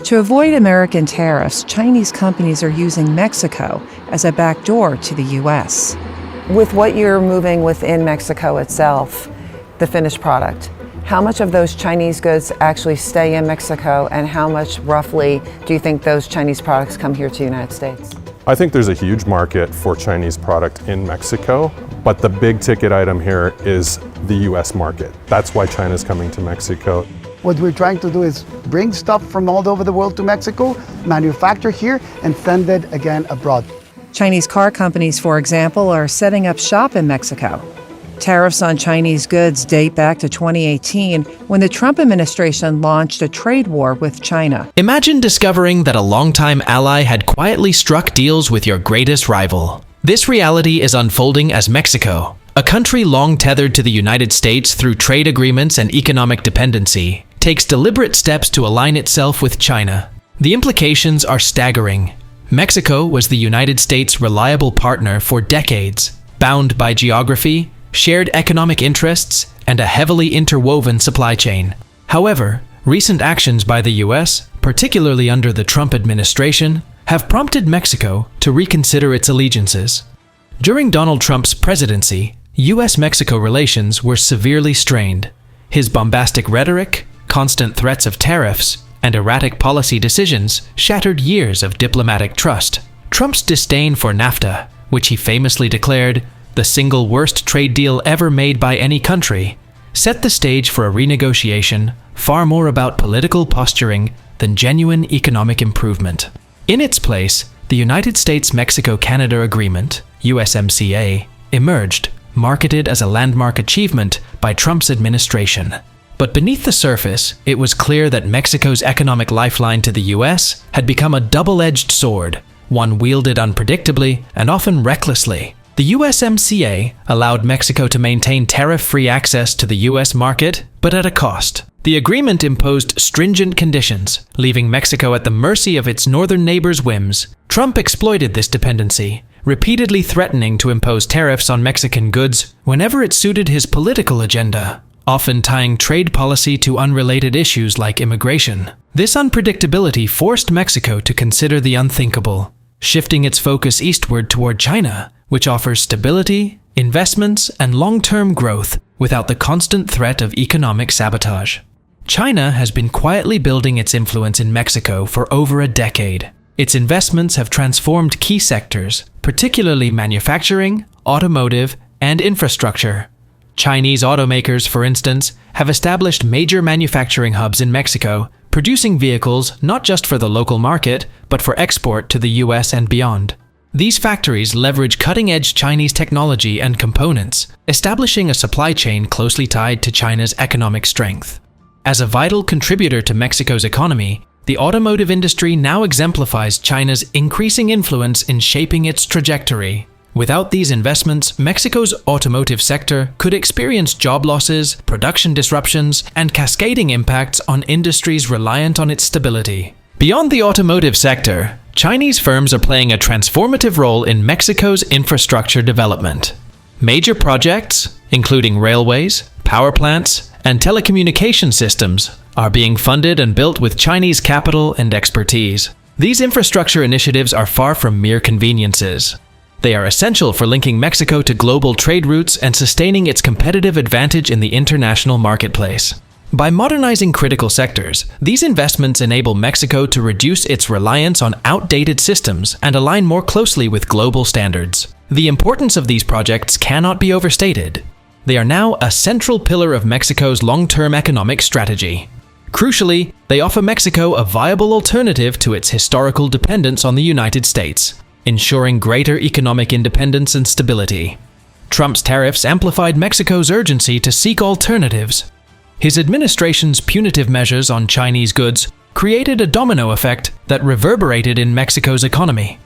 To avoid American tariffs, Chinese companies are using Mexico as a backdoor to the U.S. With what you're moving within Mexico itself, the finished product, how much of those Chinese goods actually stay in Mexico, and how much roughly do you think those Chinese products come here to the United States? I think there's a huge market for Chinese product in Mexico, but the big ticket item here is the US market. That's why China's coming to Mexico. What we're trying to do is bring stuff from all over the world to Mexico, manufacture here, and send it again abroad. Chinese car companies, for example, are setting up shop in Mexico. Tariffs on Chinese goods date back to 2018, when the Trump administration launched a trade war with China. Imagine discovering that a longtime ally had quietly struck deals with your greatest rival. This reality is unfolding as Mexico, a country long tethered to the United States through trade agreements and economic dependency, takes deliberate steps to align itself with China. The implications are staggering. Mexico was the United States' reliable partner for decades, bound by geography, shared economic interests, and a heavily interwoven supply chain. However, recent actions by the US, particularly under the Trump administration, have prompted Mexico to reconsider its allegiances. During Donald Trump's presidency, US-Mexico relations were severely strained. His bombastic rhetoric, constant threats of tariffs, and erratic policy decisions shattered years of diplomatic trust. Trump's disdain for NAFTA, which he famously declared the single worst trade deal ever made by any country, set the stage for a renegotiation far more about political posturing than genuine economic improvement. In its place, the United States-Mexico-Canada Agreement, USMCA, emerged, marketed as a landmark achievement by Trump's administration. But beneath the surface, it was clear that Mexico's economic lifeline to the US had become a double-edged sword, one wielded unpredictably and often recklessly. The USMCA allowed Mexico to maintain tariff-free access to the US market, but at a cost. The agreement imposed stringent conditions, leaving Mexico at the mercy of its northern neighbors' whims. Trump exploited this dependency, repeatedly threatening to impose tariffs on Mexican goods whenever it suited his political agenda, often tying trade policy to unrelated issues like immigration. This unpredictability forced Mexico to consider the unthinkable, shifting its focus eastward toward China, which offers stability, investments, and long-term growth without the constant threat of economic sabotage. China has been quietly building its influence in Mexico for over a decade. Its investments have transformed key sectors, particularly manufacturing, automotive, and infrastructure. Chinese automakers, for instance, have established major manufacturing hubs in Mexico, producing vehicles not just for the local market, but for export to the US and beyond. These factories leverage cutting-edge Chinese technology and components, establishing a supply chain closely tied to China's economic strength. As a vital contributor to Mexico's economy, the automotive industry now exemplifies China's increasing influence in shaping its trajectory. Without these investments, Mexico's automotive sector could experience job losses, production disruptions, and cascading impacts on industries reliant on its stability. Beyond the automotive sector, Chinese firms are playing a transformative role in Mexico's infrastructure development. Major projects, including railways, power plants, and telecommunication systems, are being funded and built with Chinese capital and expertise. These infrastructure initiatives are far from mere conveniences. They are essential for linking Mexico to global trade routes and sustaining its competitive advantage in the international marketplace. By modernizing critical sectors, these investments enable Mexico to reduce its reliance on outdated systems and align more closely with global standards. The importance of these projects cannot be overstated. They are now a central pillar of Mexico's long-term economic strategy. Crucially, they offer Mexico a viable alternative to its historical dependence on the United States, ensuring greater economic independence and stability. Trump's tariffs amplified Mexico's urgency to seek alternatives. His administration's punitive measures on Chinese goods created a domino effect that reverberated in Mexico's economy.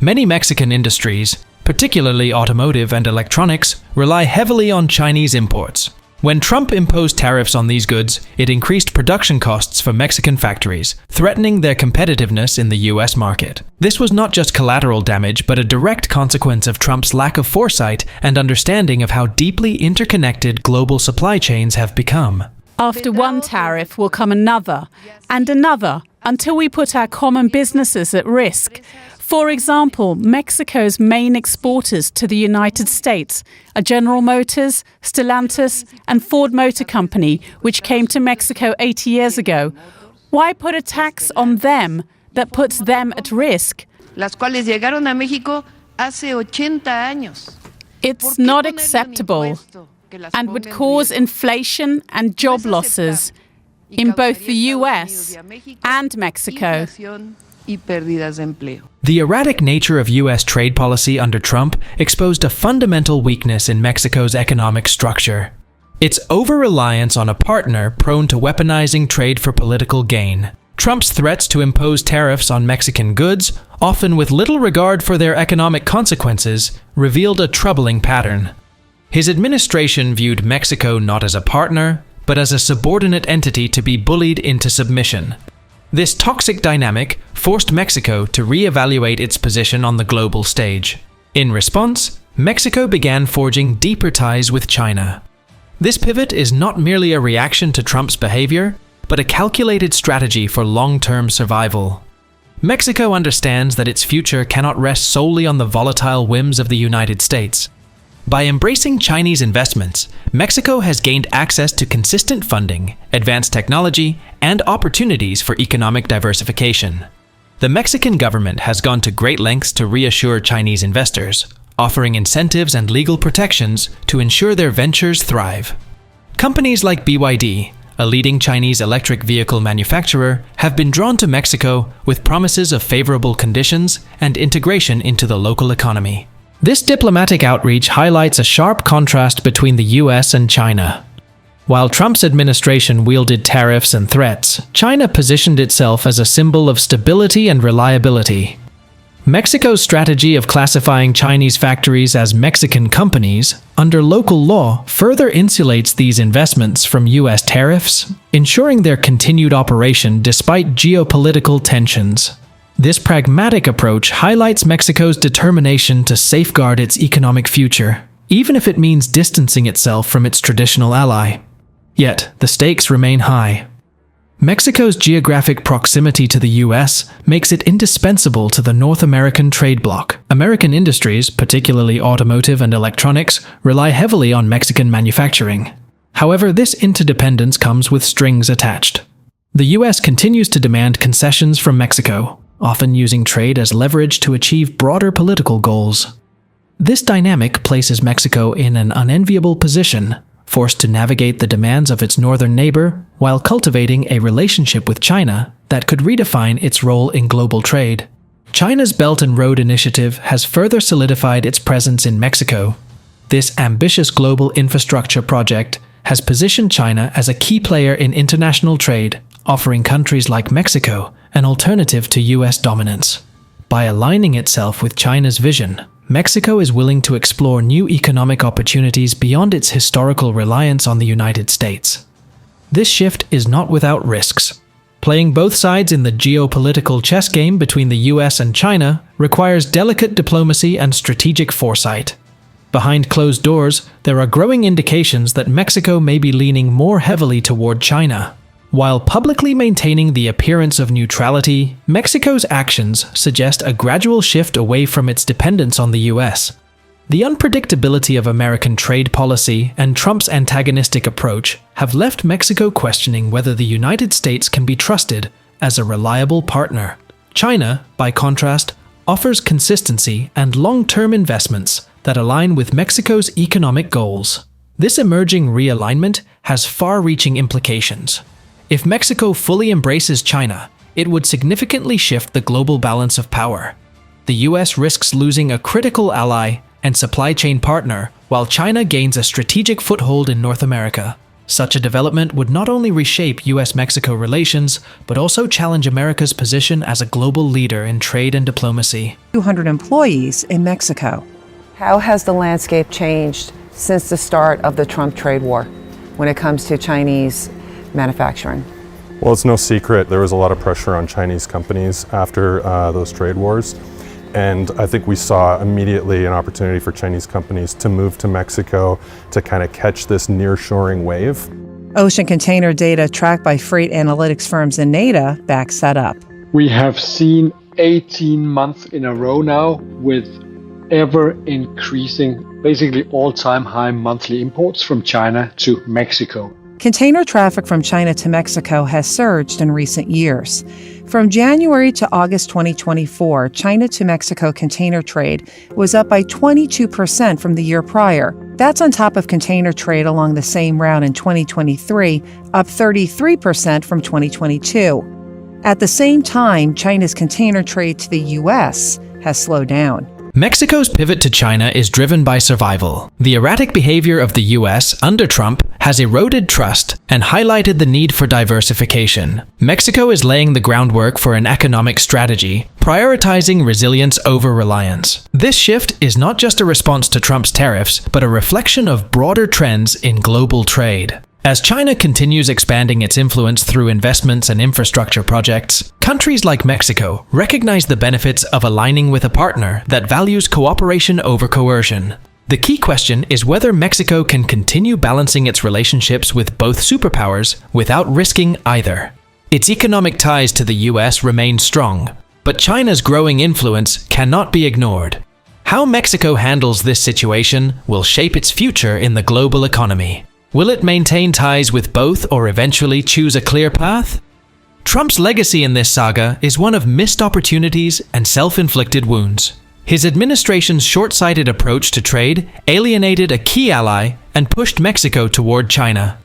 Many Mexican industries, particularly automotive and electronics, rely heavily on Chinese imports. When Trump imposed tariffs on these goods, it increased production costs for Mexican factories, threatening their competitiveness in the US market. This was not just collateral damage, but a direct consequence of Trump's lack of foresight and understanding of how deeply interconnected global supply chains have become. After one tariff will come another and another until we put our common businesses at risk. For example, Mexico's main exporters to the United States are General Motors, Stellantis, and Ford Motor Company, which came to Mexico 80 years ago. Why put a tax on them that puts them at risk? Las cuales llegaron a México hace 80 años. It's not acceptable and would cause inflation and job losses in both the US and Mexico. The erratic nature of U.S. trade policy under Trump exposed a fundamental weakness in Mexico's economic structure: its over-reliance on a partner prone to weaponizing trade for political gain. Trump's threats to impose tariffs on Mexican goods, often with little regard for their economic consequences, revealed a troubling pattern. His administration viewed Mexico not as a partner, but as a subordinate entity to be bullied into submission. This toxic dynamic forced Mexico to re-evaluate its position on the global stage. In response, Mexico began forging deeper ties with China. This pivot is not merely a reaction to Trump's behavior, but a calculated strategy for long-term survival. Mexico understands that its future cannot rest solely on the volatile whims of the United States. By embracing Chinese investments, Mexico has gained access to consistent funding, advanced technology, and opportunities for economic diversification. The Mexican government has gone to great lengths to reassure Chinese investors, offering incentives and legal protections to ensure their ventures thrive. Companies like BYD, a leading Chinese electric vehicle manufacturer, have been drawn to Mexico with promises of favorable conditions and integration into the local economy. This diplomatic outreach highlights a sharp contrast between the US and China. While Trump's administration wielded tariffs and threats, China positioned itself as a symbol of stability and reliability. Mexico's strategy of classifying Chinese factories as Mexican companies under local law further insulates these investments from US tariffs, ensuring their continued operation despite geopolitical tensions. This pragmatic approach highlights Mexico's determination to safeguard its economic future, even if it means distancing itself from its traditional ally. Yet, the stakes remain high. Mexico's geographic proximity to the US makes it indispensable to the North American trade bloc. American industries, particularly automotive and electronics, rely heavily on Mexican manufacturing. However, this interdependence comes with strings attached. The US continues to demand concessions from Mexico, often using trade as leverage to achieve broader political goals. This dynamic places Mexico in an unenviable position, forced to navigate the demands of its northern neighbor while cultivating a relationship with China that could redefine its role in global trade. China's Belt and Road Initiative has further solidified its presence in Mexico. This ambitious global infrastructure project has positioned China as a key player in international trade, offering countries like Mexico an alternative to US dominance. By aligning itself with China's vision, Mexico is willing to explore new economic opportunities beyond its historical reliance on the United States. This shift is not without risks. Playing both sides in the geopolitical chess game between the US and China requires delicate diplomacy and strategic foresight. Behind closed doors, there are growing indications that Mexico may be leaning more heavily toward China. While publicly maintaining the appearance of neutrality, Mexico's actions suggest a gradual shift away from its dependence on the US. The unpredictability of American trade policy and Trump's antagonistic approach have left Mexico questioning whether the United States can be trusted as a reliable partner. China, by contrast, offers consistency and long-term investments that align with Mexico's economic goals. This emerging realignment has far-reaching implications. If Mexico fully embraces China, it would significantly shift the global balance of power. The US risks losing a critical ally and supply chain partner, while China gains a strategic foothold in North America. Such a development would not only reshape US-Mexico relations, but also challenge America's position as a global leader in trade and diplomacy. 200 employees in Mexico. How has the landscape changed since the start of the Trump trade war when it comes to Chinese manufacturing? Well, it's no secret there was a lot of pressure on Chinese companies after those trade wars. And I think we saw immediately an opportunity for Chinese companies to move to Mexico to kind of catch this nearshoring wave. Ocean container data tracked by freight analytics firms and NADA backs that up. We have seen 18 months in a row now with ever increasing, basically all-time high monthly imports from China to Mexico. Container traffic from China to Mexico has surged in recent years. From January to August 2024, China to Mexico container trade was up by 22% from the year prior. That's on top of container trade along the same route in 2023, up 33% from 2022. At the same time, China's container trade to the U.S. has slowed down. Mexico's pivot to China is driven by survival. The erratic behavior of the US under Trump has eroded trust and highlighted the need for diversification. Mexico is laying the groundwork for an economic strategy, prioritizing resilience over reliance. This shift is not just a response to Trump's tariffs, but a reflection of broader trends in global trade. As China continues expanding its influence through investments and infrastructure projects, countries like Mexico recognize the benefits of aligning with a partner that values cooperation over coercion. The key question is whether Mexico can continue balancing its relationships with both superpowers without risking either. Its economic ties to the US remain strong, but China's growing influence cannot be ignored. How Mexico handles this situation will shape its future in the global economy. Will it maintain ties with both or eventually choose a clear path? Trump's legacy in this saga is one of missed opportunities and self-inflicted wounds. His administration's short-sighted approach to trade alienated a key ally and pushed Mexico toward China.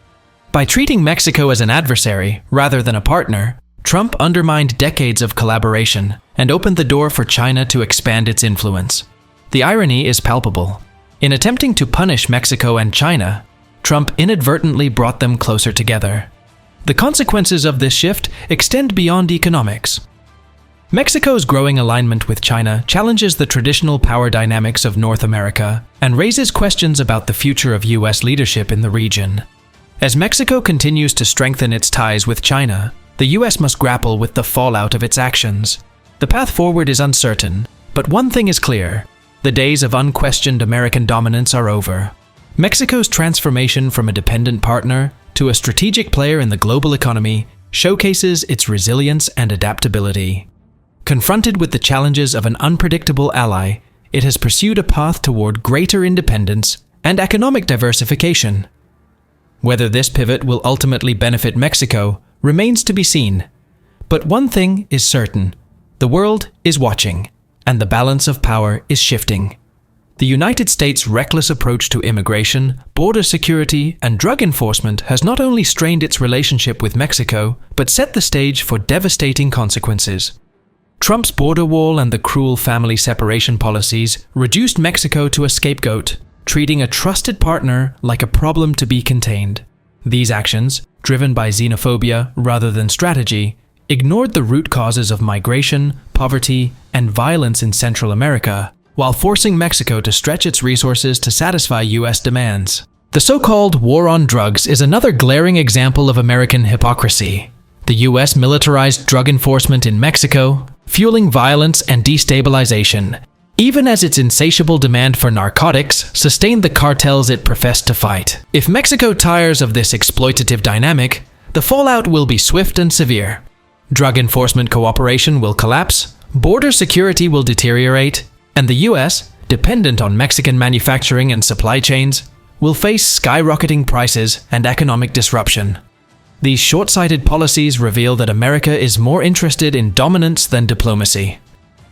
By treating Mexico as an adversary rather than a partner, Trump undermined decades of collaboration and opened the door for China to expand its influence. The irony is palpable. In attempting to punish Mexico and China, Trump inadvertently brought them closer together. The consequences of this shift extend beyond economics. Mexico's growing alignment with China challenges the traditional power dynamics of North America and raises questions about the future of U.S. leadership in the region. As Mexico continues to strengthen its ties with China, the U.S. must grapple with the fallout of its actions. The path forward is uncertain, but one thing is clear: the days of unquestioned American dominance are over. Mexico's transformation from a dependent partner to a strategic player in the global economy showcases its resilience and adaptability. Confronted with the challenges of an unpredictable ally, it has pursued a path toward greater independence and economic diversification. Whether this pivot will ultimately benefit Mexico remains to be seen. But one thing is certain: the world is watching, and the balance of power is shifting. The United States' reckless approach to immigration, border security, and drug enforcement has not only strained its relationship with Mexico, but set the stage for devastating consequences. Trump's border wall and the cruel family separation policies reduced Mexico to a scapegoat, treating a trusted partner like a problem to be contained. These actions, driven by xenophobia rather than strategy, ignored the root causes of migration, poverty, and violence in Central America, while forcing Mexico to stretch its resources to satisfy U.S. demands. The so-called war on drugs is another glaring example of American hypocrisy. The U.S. militarized drug enforcement in Mexico, fueling violence and destabilization, even as its insatiable demand for narcotics sustained the cartels it professed to fight. If Mexico tires of this exploitative dynamic, the fallout will be swift and severe. Drug enforcement cooperation will collapse, border security will deteriorate, and the U.S., dependent on Mexican manufacturing and supply chains, will face skyrocketing prices and economic disruption. These short-sighted policies reveal that America is more interested in dominance than diplomacy.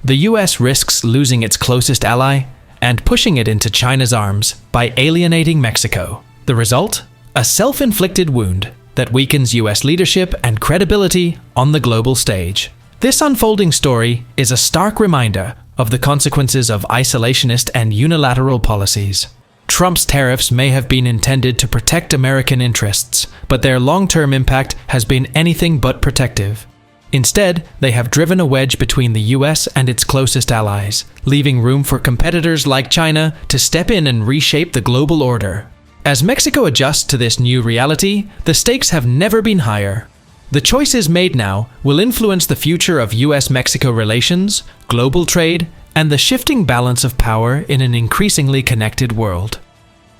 The U.S. risks losing its closest ally and pushing it into China's arms by alienating Mexico. The result? A self-inflicted wound that weakens U.S. leadership and credibility on the global stage. This unfolding story is a stark reminder of the consequences of isolationist and unilateral policies. Trump's tariffs may have been intended to protect American interests, but their long-term impact has been anything but protective. Instead, they have driven a wedge between the US and its closest allies, leaving room for competitors like China to step in and reshape the global order. As Mexico adjusts to this new reality, the stakes have never been higher. The choices made now will influence the future of US-Mexico relations, global trade, and the shifting balance of power in an increasingly connected world.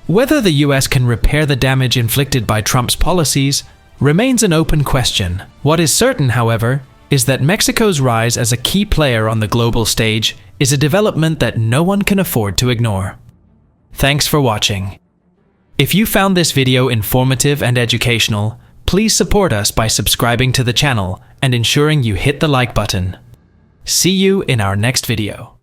Whether the US can repair the damage inflicted by Trump's policies remains an open question. What is certain, however, is that Mexico's rise as a key player on the global stage is a development that no one can afford to ignore. Thanks for watching. If you found this video informative and educational, please support us by subscribing to the channel and ensuring you hit the like button. See you in our next video.